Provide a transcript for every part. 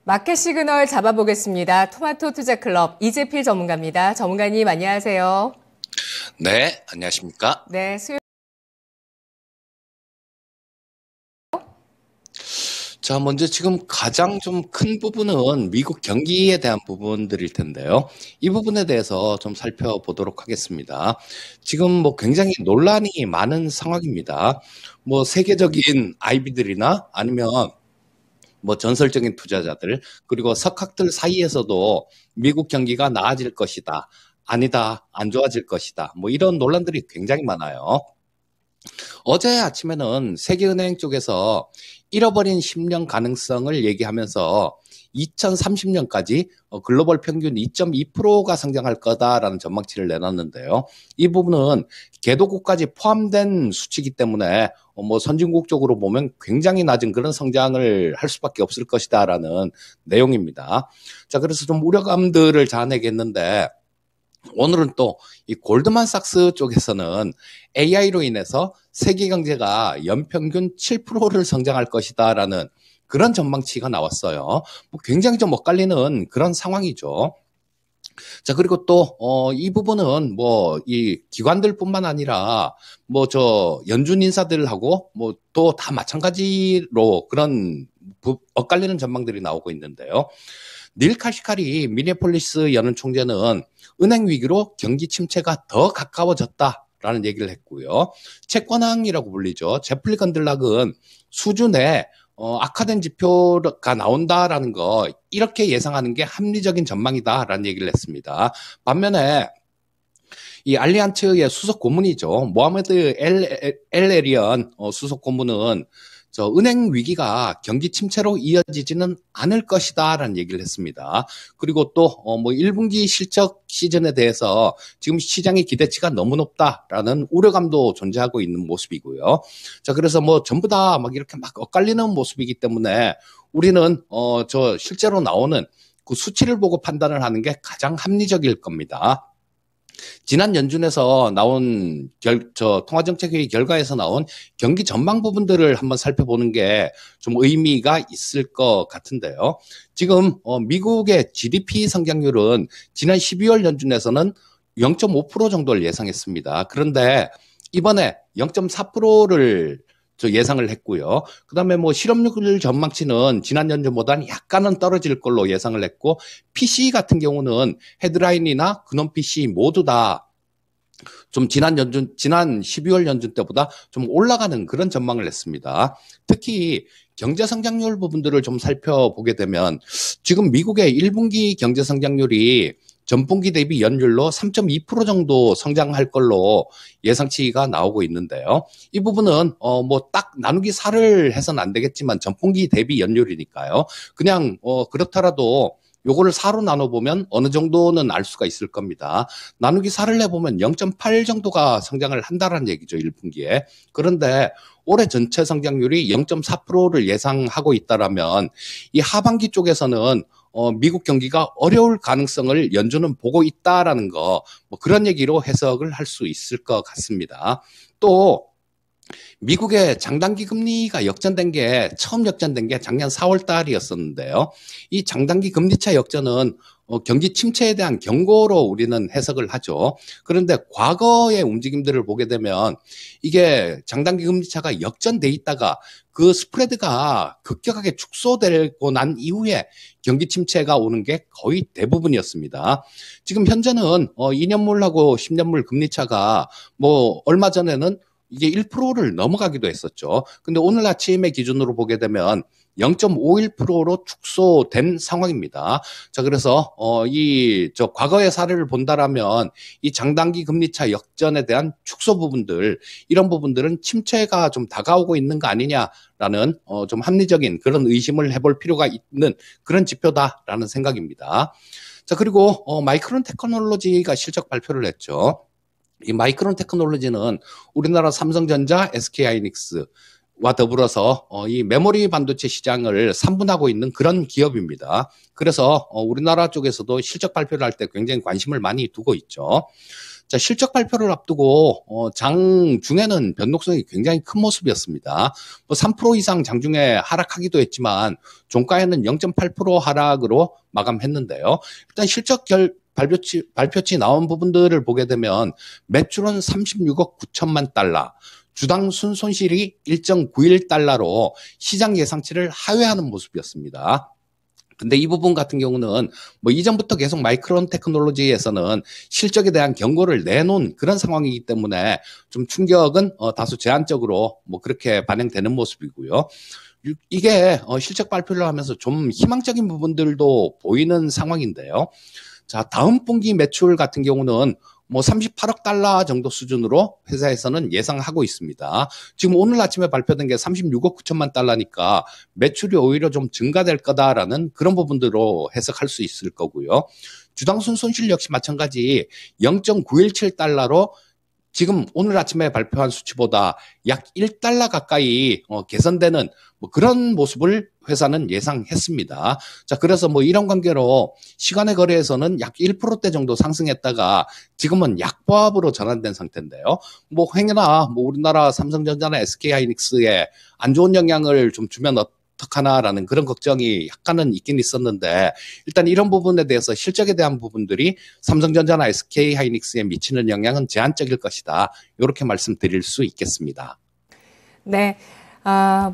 마켓 시그널 잡아보겠습니다. 토마토 투자클럽 이재필 전문가입니다. 전문가님 안녕하세요. 네, 안녕하십니까? 네, 수요. 자, 먼저 지금 가장 좀 큰 부분은 미국 경기에 대한 부분들일 텐데요. 이 부분에 대해서 좀 살펴보도록 하겠습니다. 지금 뭐 굉장히 논란이 많은 상황입니다. 뭐 세계적인 IB들이나 아니면 뭐 전설적인 투자자들 그리고 석학들 사이에서도 미국 경기가 나아질 것이다. 아니다. 안 좋아질 것이다. 뭐 이런 논란들이 굉장히 많아요. 어제 아침에는 세계은행 쪽에서 잃어버린 10년 가능성을 얘기하면서 2030년까지 글로벌 평균 2.2%가 성장할 거다라는 전망치를 내놨는데요. 이 부분은 개도국까지 포함된 수치이기 때문에 뭐 선진국 쪽으로 보면 굉장히 낮은 그런 성장을 할 수밖에 없을 것이다라는 내용입니다. 자, 그래서 좀 우려감들을 자아내겠는데 오늘은 또 이 골드만삭스 쪽에서는 AI로 인해서 세계 경제가 연평균 7%를 성장할 것이다라는 그런 전망치가 나왔어요. 뭐 굉장히 좀 엇갈리는 그런 상황이죠. 자, 그리고 또 이 부분은 뭐 이 기관들뿐만 아니라 뭐 저 연준 인사들하고 뭐 또 다 마찬가지로 그런 엇갈리는 전망들이 나오고 있는데요. 닐 카시카리 미네폴리스 연은 총재는 은행 위기로 경기 침체가 더 가까워졌다라는 얘기를 했고요. 채권왕이라고 불리죠. 제플리 건들락은 수준의 악화된 지표가 나온다라는 거 이렇게 예상하는 게 합리적인 전망이다라는 얘기를 했습니다. 반면에 이 알리안츠의 수석 고문이죠. 모하메드 엘 에리언 수석 고문은 저 은행 위기가 경기 침체로 이어지지는 않을 것이다라는 얘기를 했습니다. 그리고 또 뭐 1분기 실적 시즌에 대해서 지금 시장의 기대치가 너무 높다라는 우려감도 존재하고 있는 모습이고요. 자, 그래서 뭐 전부 다 막 이렇게 막 엇갈리는 모습이기 때문에 우리는 저 실제로 나오는 그 수치를 보고 판단을 하는 게 가장 합리적일 겁니다. 지난 연준에서 나온 통화정책회의 결과에서 나온 경기 전망 부분들을 한번 살펴보는 게 좀 의미가 있을 것 같은데요. 지금 미국의 GDP 성장률은 지난 12월 연준에서는 0.5% 정도를 예상했습니다. 그런데 이번에 0.4%를 예상을 했고요. 그다음에 뭐 실업률 전망치는 지난 연준보다는 약간은 떨어질 걸로 예상을 했고 PC 같은 경우는 헤드라인이나 근원 PC 모두 다 좀 지난 12월 연준 때보다 좀 올라가는 그런 전망을 했습니다. 특히 경제 성장률 부분들을 좀 살펴보게 되면 지금 미국의 1분기 경제 성장률이 전분기 대비 연율로 3.2% 정도 성장할 걸로 예상치가 나오고 있는데요. 이 부분은 뭐 딱 나누기 4를 해서는 안 되겠지만 전분기 대비 연율이니까요. 그냥 그렇더라도 요거를 4로 나눠보면 어느 정도는 알 수가 있을 겁니다. 나누기 4를 내보면 0.8 정도가 성장을 한다는 얘기죠, 1분기에. 그런데 올해 전체 성장률이 0.4%를 예상하고 있다라면 이 하반기 쪽에서는 미국 경기가 어려울 가능성을 연준은 보고 있다라는 거, 뭐 그런 얘기로 해석을 할 수 있을 것 같습니다. 또 미국의 장단기 금리가 처음 역전된 게 작년 4월 달이었었는데요. 이 장단기 금리차 역전은 경기 침체에 대한 경고로 우리는 해석을 하죠. 그런데 과거의 움직임들을 보게 되면 이게 장단기 금리차가 역전돼 있다가 그 스프레드가 급격하게 축소되고 난 이후에 경기 침체가 오는 게 거의 대부분이었습니다. 지금 현재는 2년물하고 10년물 금리차가 뭐 얼마 전에는 이게 1%를 넘어가기도 했었죠. 근데 오늘 아침의 기준으로 보게 되면 0.51%로 축소된 상황입니다. 자, 그래서 과거의 사례를 본다라면 이 장단기 금리차 역전에 대한 축소 부분들 이런 부분들은 침체가 좀 다가오고 있는 거 아니냐라는 좀 합리적인 그런 의심을 해볼 필요가 있는 그런 지표다라는 생각입니다. 자, 그리고 마이크론 테크놀로지가 실적 발표를 했죠. 이 마이크론 테크놀로지는 우리나라 삼성전자, SK하이닉스와 더불어서 이 메모리 반도체 시장을 3분하고 있는 그런 기업입니다. 그래서 우리나라 쪽에서도 실적 발표를 할 때 굉장히 관심을 많이 두고 있죠. 자, 실적 발표를 앞두고 장 중에는 변동성이 굉장히 큰 모습이었습니다. 뭐 3% 이상 장중에 하락하기도 했지만 종가에는 0.8% 하락으로 마감했는데요. 일단 발표치 나온 부분들을 보게 되면 매출은 36억 9천만 달러, 주당 순손실이 1.91달러로 시장 예상치를 하회하는 모습이었습니다. 근데 이 부분 같은 경우는 뭐 이전부터 계속 마이크론 테크놀로지에서는 실적에 대한 경고를 내놓은 그런 상황이기 때문에 좀 충격은 다소 제한적으로 뭐 그렇게 반영되는 모습이고요. 이게 실적 발표를 하면서 좀 희망적인 부분들도 보이는 상황인데요. 자, 다음 분기 매출 같은 경우는 뭐 38억 달러 정도 수준으로 회사에서는 예상하고 있습니다. 지금 오늘 아침에 발표된 게 36억 9천만 달러니까 매출이 오히려 좀 증가될 거다라는 그런 부분들로 해석할 수 있을 거고요. 주당 순손실 역시 마찬가지 0.917달러로 지금 오늘 아침에 발표한 수치보다 약 1달러 가까이 개선되는 뭐 그런 모습을 회사는 예상했습니다. 자, 그래서 뭐 이런 관계로 시간의 거래에서는 약 1%대 정도 상승했다가 지금은 약보합으로 전환된 상태인데요. 뭐 행여나 뭐 우리나라 삼성전자나 SK하이닉스에 안 좋은 영향을 좀 주면 어떡하나라는 그런 걱정이 약간은 있긴 있었는데 일단 이런 부분에 대해서 실적에 대한 부분들이 삼성전자나 SK하이닉스에 미치는 영향은 제한적일 것이다. 이렇게 말씀드릴 수 있겠습니다. 네.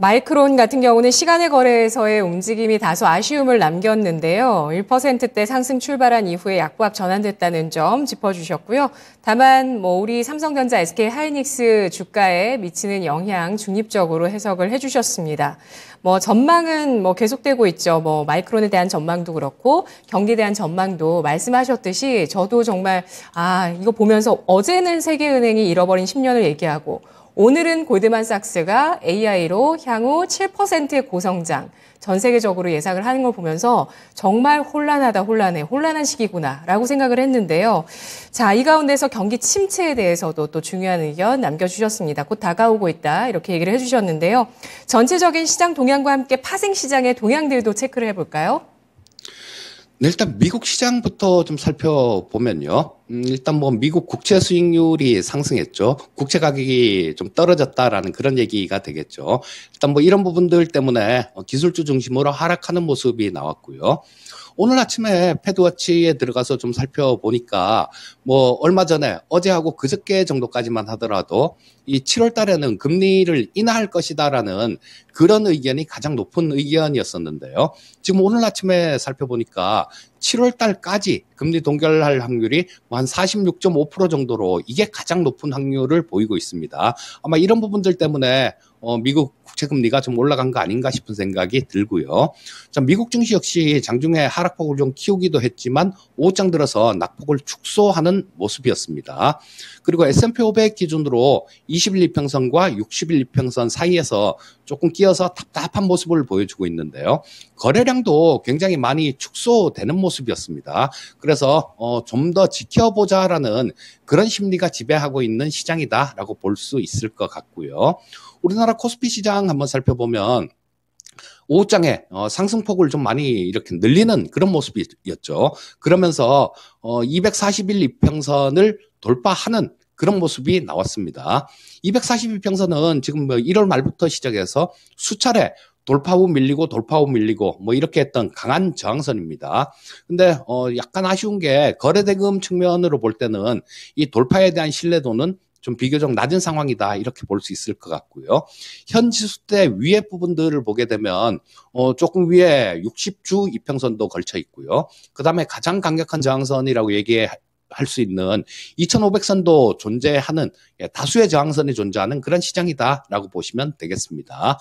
마이크론 같은 경우는 시간의 거래에서의 움직임이 다소 아쉬움을 남겼는데요. 1%대 상승 출발한 이후에 약보합 전환됐다는 점 짚어주셨고요. 다만 뭐 우리 삼성전자, SK하이닉스 주가에 미치는 영향 중립적으로 해석을 해주셨습니다. 뭐 전망은 뭐 계속되고 있죠. 뭐 마이크론에 대한 전망도 그렇고 경기에 대한 전망도 말씀하셨듯이 저도 정말 이거 보면서 어제는 세계은행이 잃어버린 10년을 얘기하고 오늘은 골드만삭스가 AI로 향후 7%의 고성장 전 세계적으로 예상을 하는 걸 보면서 정말 혼란한 시기구나라고 생각을 했는데요. 자, 이 가운데서 경기 침체에 대해서도 또 중요한 의견 남겨주셨습니다. 곧 다가오고 있다 이렇게 얘기를 해주셨는데요. 전체적인 시장 동향과 함께 파생 시장의 동향들도 체크를 해볼까요? 네, 일단 미국 시장부터 좀 살펴보면요. 일단 뭐 미국 국채 수익률이 상승했죠. 국채 가격이 좀 떨어졌다라는 그런 얘기가 되겠죠. 일단 뭐 이런 부분들 때문에 기술주 중심으로 하락하는 모습이 나왔고요. 오늘 아침에 패드워치에 들어가서 좀 살펴보니까 뭐 얼마 전에 어제하고 그저께 정도까지만 하더라도 이 7월 달에는 금리를 인하할 것이다라는 그런 의견이 가장 높은 의견이었었는데요. 지금 오늘 아침에 살펴보니까 7월 달까지 금리 동결할 확률이 한 46.5% 정도로 이게 가장 높은 확률을 보이고 있습니다. 아마 이런 부분들 때문에 미국 국채 금리가 좀 올라간 거 아닌가 싶은 생각이 들고요. 자, 미국 증시 역시 장중에 하락폭을 좀 키우기도 했지만 오후장 들어서 낙폭을 축소하는 모습이었습니다. 그리고 S&P 500 기준으로 20일 이평선과 60일 이평선 사이에서 조금 끼어서 답답한 모습을 보여주고 있는데요. 거래량도 굉장히 많이 축소되는 모습이었습니다. 그래서 좀 더 지켜보자라는 그런 심리가 지배하고 있는 시장이다라고 볼 수 있을 것 같고요. 우리나라 코스피 시장 한번 살펴보면 오후장에 상승폭을 좀 많이 이렇게 늘리는 그런 모습이었죠. 그러면서 240일 이평선을 돌파하는 그런 모습이 나왔습니다. 240일평선은 지금 뭐 1월 말부터 시작해서 수차례 돌파 후 밀리고 뭐 이렇게 했던 강한 저항선입니다. 근데 약간 아쉬운 게 거래대금 측면으로 볼 때는 이 돌파에 대한 신뢰도는 좀 비교적 낮은 상황이다 이렇게 볼 수 있을 것 같고요. 현 지수대 위에 부분들을 보게 되면 조금 위에 60주 이평선도 걸쳐 있고요. 그다음에 가장 강력한 저항선이라고 얘기할 수 있는 2500선도 존재하는 다수의 저항선이 존재하는 그런 시장이다라고 보시면 되겠습니다.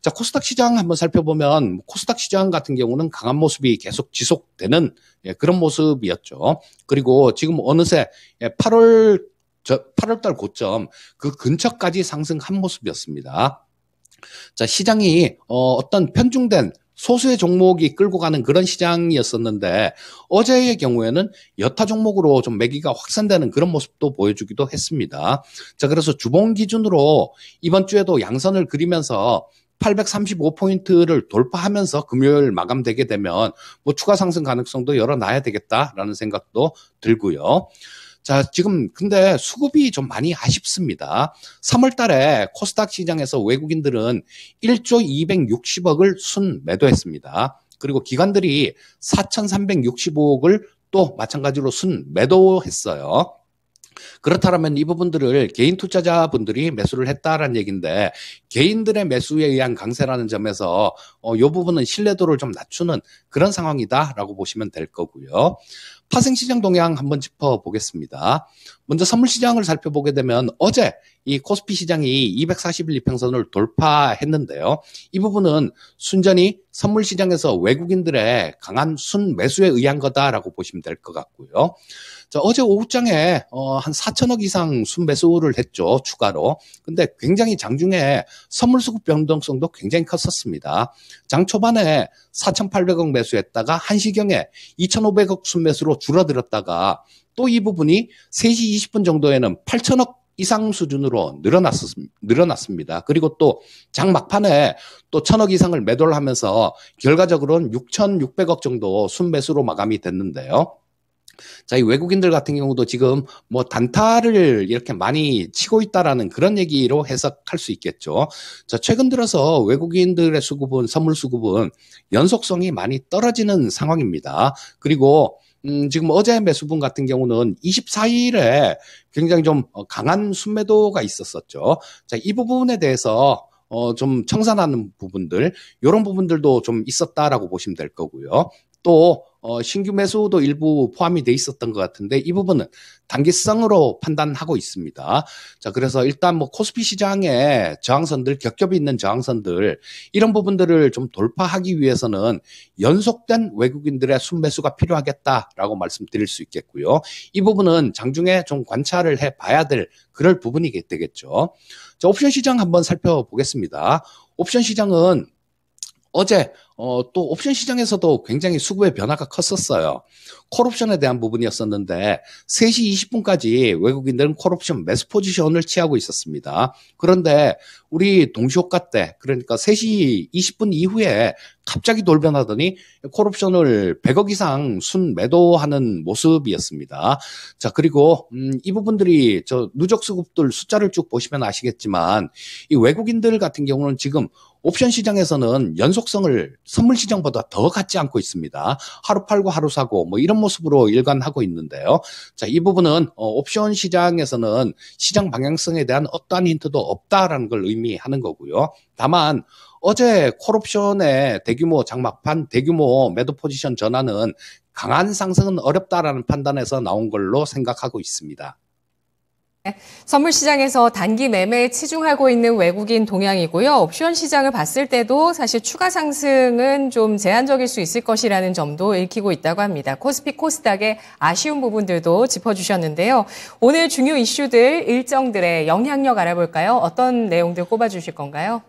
자, 코스닥 시장 한번 살펴보면 코스닥 시장 같은 경우는 강한 모습이 계속 지속되는 그런 모습이었죠. 그리고 지금 어느새 8월달 고점 그 근처까지 상승한 모습이었습니다. 자, 시장이 어떤 편중된 소수의 종목이 끌고 가는 그런 시장이었었는데 어제의 경우에는 여타 종목으로 좀 매기가 확산되는 그런 모습도 보여주기도 했습니다. 자, 그래서 주봉 기준으로 이번 주에도 양선을 그리면서 835포인트를 돌파하면서 금요일 마감되게 되면 뭐 추가 상승 가능성도 열어놔야 되겠다라는 생각도 들고요. 자, 지금 근데 수급이 좀 많이 아쉽습니다. 3월 달에 코스닥 시장에서 외국인들은 1조 260억을 순 매도했습니다. 그리고 기관들이 4,365억을 또 마찬가지로 순 매도했어요. 그렇다면 이 부분들을 개인 투자자분들이 매수를 했다라는 얘기인데, 개인들의 매수에 의한 강세라는 점에서 이 부분은 신뢰도를 좀 낮추는 그런 상황이다라고 보시면 될 거고요. 파생시장 동향 한번 짚어보겠습니다. 먼저 선물시장을 살펴보게 되면 어제 이 코스피 시장이 240일 이평선을 돌파했는데요. 이 부분은 순전히 선물시장에서 외국인들의 강한 순매수에 의한 거다라고 보시면 될 것 같고요. 자, 어제 오후장에 한 4천억 이상 순매수를 했죠, 추가로. 근데 굉장히 장중에 선물수급 변동성도 굉장히 컸었습니다. 장 초반에 4,800억 매수했다가 1시경에 2,500억 순매수로 줄어들었다가 또 이 부분이 3시 20분 정도에는 8천억 이상 수준으로 늘어났습니다. 그리고 또 장 막판에 또 1,000억 이상을 매도를 하면서 결과적으로는 6,600억 정도 순매수로 마감이 됐는데요. 자, 이 외국인들 같은 경우도 지금 뭐 단타를 이렇게 많이 치고 있다라는 그런 얘기로 해석할 수 있겠죠. 자, 최근 들어서 외국인들의 수급은, 선물 수급은 연속성이 많이 떨어지는 상황입니다. 그리고 지금 어제 매수분 같은 경우는 24일에 굉장히 좀 강한 순매도가 있었었죠. 자, 이 부분에 대해서 좀 청산하는 부분들, 이런 부분들도 좀 있었다라고 보시면 될 거고요. 또 신규 매수도 일부 포함이 돼 있었던 것 같은데 이 부분은 단기성으로 판단하고 있습니다. 자, 그래서 일단 뭐 코스피 시장의 저항선들, 겹겹이 있는 저항선들, 이런 부분들을 좀 돌파하기 위해서는 연속된 외국인들의 순매수가 필요하겠다라고 말씀드릴 수 있겠고요. 이 부분은 장중에 좀 관찰을 해봐야 될 그럴 부분이 되겠죠. 자, 옵션 시장 한번 살펴보겠습니다. 옵션 시장은 어제 또 옵션 시장에서도 굉장히 수급의 변화가 컸었어요. 콜옵션에 대한 부분이었었는데 3시 20분까지 외국인들은 콜옵션 매수 포지션을 취하고 있었습니다. 그런데 우리 동시호가 때, 그러니까 3시 20분 이후에 갑자기 돌변하더니 콜옵션을 100억 이상 순 매도하는 모습이었습니다. 자, 그리고 이 부분들이 저 누적 수급들 숫자를 쭉 보시면 아시겠지만 이 외국인들 같은 경우는 지금 옵션 시장에서는 연속성을 선물 시장보다 더 갖지 않고 있습니다. 하루 팔고 하루 사고 뭐 이런 모습으로 일관하고 있는데요. 자, 이 부분은 옵션 시장에서는 시장 방향성에 대한 어떠한 힌트도 없다라는 걸 의미하는 거고요. 다만 어제 콜옵션의 대규모 장막판, 대규모 매도 포지션 전환은 강한 상승은 어렵다라는 판단에서 나온 걸로 생각하고 있습니다. 선물 시장에서 단기 매매에 치중하고 있는 외국인 동향이고요. 옵션 시장을 봤을 때도 사실 추가 상승은 좀 제한적일 수 있을 것이라는 점도 읽히고 있다고 합니다. 코스피 코스닥의 아쉬운 부분들도 짚어주셨는데요. 오늘 중요 이슈들, 일정들의 영향력 알아볼까요? 어떤 내용들 꼽아주실 건가요?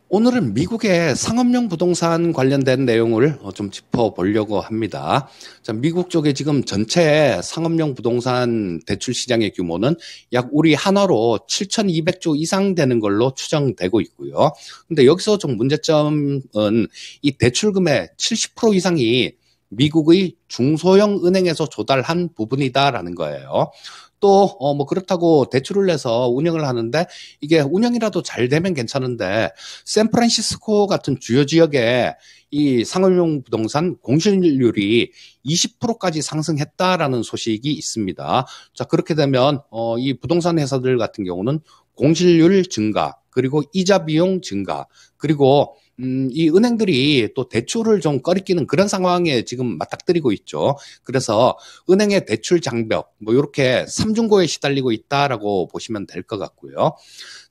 오늘은 미국의 상업용 부동산 관련된 내용을 좀 짚어보려고 합니다. 자, 미국 쪽에 지금 전체 상업용 부동산 대출 시장의 규모는 약 우리 한화로 7,200조 이상 되는 걸로 추정되고 있고요. 근데 여기서 좀 문제점은 이 대출금의 70% 이상이 미국의 중소형 은행에서 조달한 부분이다라는 거예요. 또 뭐 그렇다고 대출을 내서 운영을 하는데 이게 운영이라도 잘 되면 괜찮은데 샌프란시스코 같은 주요 지역에 이 상업용 부동산 공실률이 20%까지 상승했다라는 소식이 있습니다. 자, 그렇게 되면 이 부동산 회사들 같은 경우는 공실률 증가, 그리고 이자 비용 증가, 그리고 이 은행들이 또 대출을 좀 꺼리끼는 그런 상황에 지금 맞닥뜨리고 있죠. 그래서 은행의 대출 장벽, 뭐 이렇게 삼중고에 시달리고 있다라고 보시면 될 것 같고요.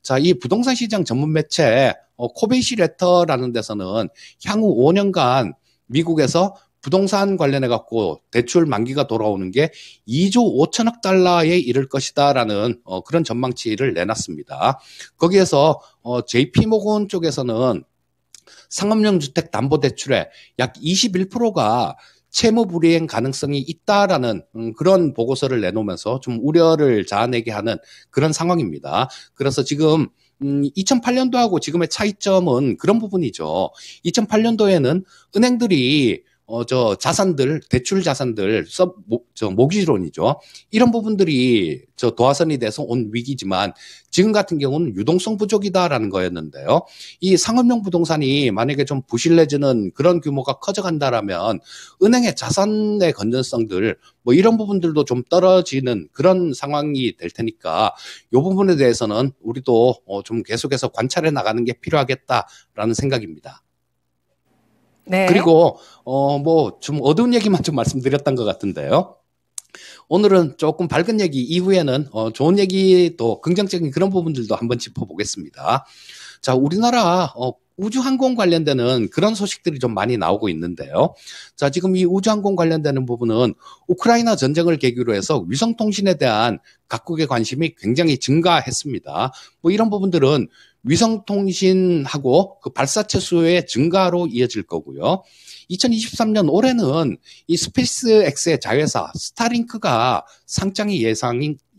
자, 이 부동산 시장 전문 매체 코베이시 레터라는 데서는 향후 5년간 미국에서 부동산 관련해 갖고 대출 만기가 돌아오는 게 2조 5천억 달러에 이를 것이다라는 그런 전망치를 내놨습니다. 거기에서 JP 모건 쪽에서는 상업용 주택 담보 대출의 약 21%가 채무 불이행 가능성이 있다라는 그런 보고서를 내놓으면서 좀 우려를 자아내게 하는 그런 상황입니다. 그래서 지금 2008년도하고 지금의 차이점은 그런 부분이죠. 2008년도에는 은행들이 자산들, 대출 자산들, 모기지론이죠. 이런 부분들이 도화선이 돼서 온 위기지만 지금 같은 경우는 유동성 부족이다라는 거였는데요. 이 상업용 부동산이 만약에 좀 부실해지는 그런 규모가 커져간다라면 은행의 자산의 건전성들 뭐 이런 부분들도 좀 떨어지는 그런 상황이 될 테니까 이 부분에 대해서는 우리도 좀 계속해서 관찰해 나가는 게 필요하겠다라는 생각입니다. 네. 그리고 뭐 좀 어두운 얘기만 좀 말씀드렸던 것 같은데요. 오늘은 조금 밝은 얘기 이후에는 좋은 얘기 또 긍정적인 그런 부분들도 한번 짚어보겠습니다. 자, 우리나라 우주항공 관련되는 그런 소식들이 좀 많이 나오고 있는데요. 자, 지금 이 우주항공 관련되는 부분은 우크라이나 전쟁을 계기로 해서 위성통신에 대한 각국의 관심이 굉장히 증가했습니다. 뭐 이런 부분들은 위성통신하고 그 발사체 수의 증가로 이어질 거고요. 2023년 올해는 이 스페이스X의 자회사 스타링크가 상장이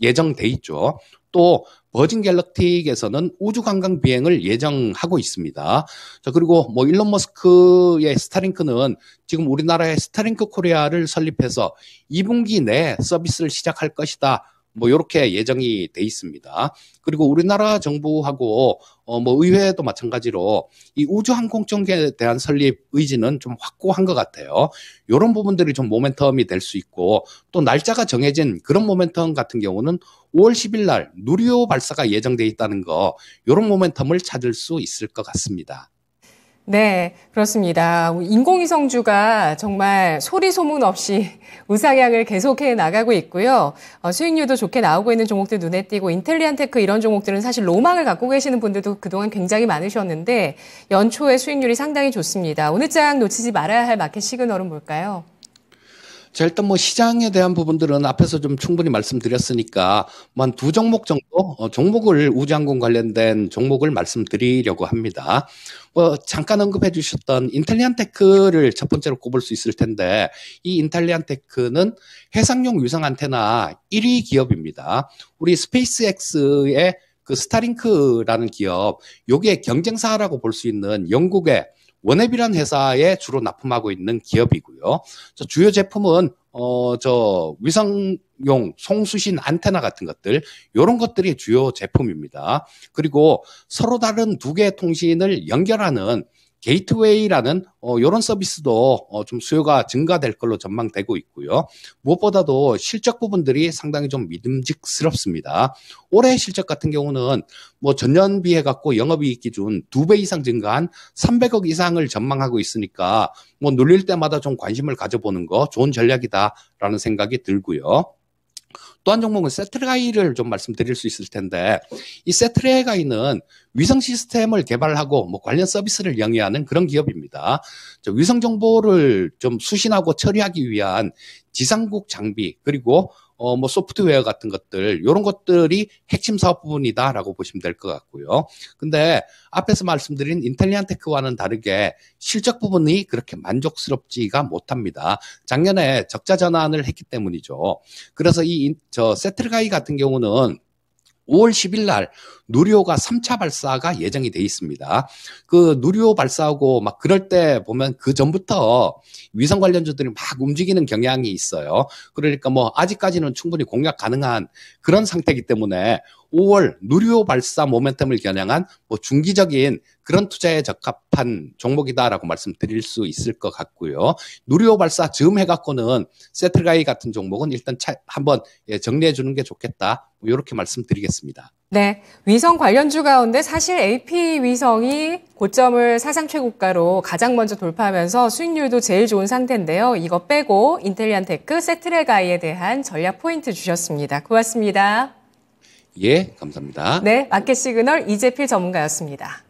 예정돼 있죠. 또 버진 갤럭틱에서는 우주 관광 비행을 예정하고 있습니다. 자, 그리고 뭐 일론 머스크의 스타링크는 지금 우리나라의 스타링크 코리아를 설립해서 2분기 내에 서비스를 시작할 것이다. 뭐 이렇게 예정이 돼 있습니다. 그리고 우리나라 정부하고 뭐 의회도 마찬가지로 이 우주항공청에 대한 설립 의지는 좀 확고한 것 같아요. 이런 부분들이 좀 모멘텀이 될 수 있고 또 날짜가 정해진 그런 모멘텀 같은 경우는 5월 10일 날 누리호 발사가 예정돼 있다는 거 이런 모멘텀을 찾을 수 있을 것 같습니다. 네, 그렇습니다. 인공위성주가 정말 소리 소문 없이 우상향을 계속해 나가고 있고요. 수익률도 좋게 나오고 있는 종목들 눈에 띄고 인텔리안테크 이런 종목들은 사실 로망을 갖고 계시는 분들도 그동안 굉장히 많으셨는데 연초에 수익률이 상당히 좋습니다. 오늘 장 놓치지 말아야 할 마켓 시그널은 뭘까요? 자, 일단 뭐 시장에 대한 부분들은 앞에서 좀 충분히 말씀드렸으니까 뭐 한 두 종목 정도 종목을 우주항공 관련된 종목을 말씀드리려고 합니다. 뭐 잠깐 언급해 주셨던 인텔리안테크를 첫 번째로 꼽을 수 있을 텐데 이 인텔리안테크는 해상용 위성 안테나 1위 기업입니다. 우리 스페이스X의 그 스타링크라는 기업, 요게 경쟁사라고 볼 수 있는 영국의 원앱이라는 회사에 주로 납품하고 있는 기업이고요. 주요 제품은 위성용 송수신 안테나 같은 것들, 이런 것들이 주요 제품입니다. 그리고 서로 다른 두 개의 통신을 연결하는 게이트웨이라는 이런 서비스도 좀 수요가 증가될 걸로 전망되고 있고요. 무엇보다도 실적 부분들이 상당히 좀 믿음직스럽습니다. 올해 실적 같은 경우는 뭐 전년 비해 갖고 영업이익 기준 2배 이상 증가한 300억 이상을 전망하고 있으니까 뭐 눌릴 때마다 좀 관심을 가져보는 거 좋은 전략이다라는 생각이 들고요. 또 한 종목은 세트레가이를 좀 말씀드릴 수 있을 텐데 이 세트레가이는 위성 시스템을 개발하고 뭐 관련 서비스를 영위하는 그런 기업입니다. 위성 정보를 좀 수신하고 처리하기 위한 지상국 장비 그리고 뭐 소프트웨어 같은 것들 이런 것들이 핵심 사업 부분이다라고 보시면 될 것 같고요. 근데 앞에서 말씀드린 인텔리안테크와는 다르게 실적 부분이 그렇게 만족스럽지가 못합니다. 작년에 적자 전환을 했기 때문이죠. 그래서 세트르가이 같은 경우는 5월 10일 날 누리호가 3차 발사가 예정이 돼 있습니다. 그 누리호 발사하고 막 그럴 때 보면 그 전부터 위성 관련주들이 막 움직이는 경향이 있어요. 그러니까 뭐 아직까지는 충분히 공략 가능한 그런 상태이기 때문에 5월 누리호 발사 모멘텀을 겨냥한 뭐 중기적인 그런 투자에 적합한 종목이다라고 말씀드릴 수 있을 것 같고요. 누리호 발사 즈음 해갖고는 세트가이 같은 종목은 일단 한번 정리해 주는 게 좋겠다. 이렇게 말씀드리겠습니다. 네, 위성 관련주 가운데 사실 AP 위성이 고점을 사상 최고가로 가장 먼저 돌파하면서 수익률도 제일 좋은 상태인데요. 이거 빼고 인텔리안테크, 세트레가이에 대한 전략 포인트 주셨습니다. 고맙습니다. 예, 감사합니다. 네, 마켓 시그널 이재필 전문가였습니다.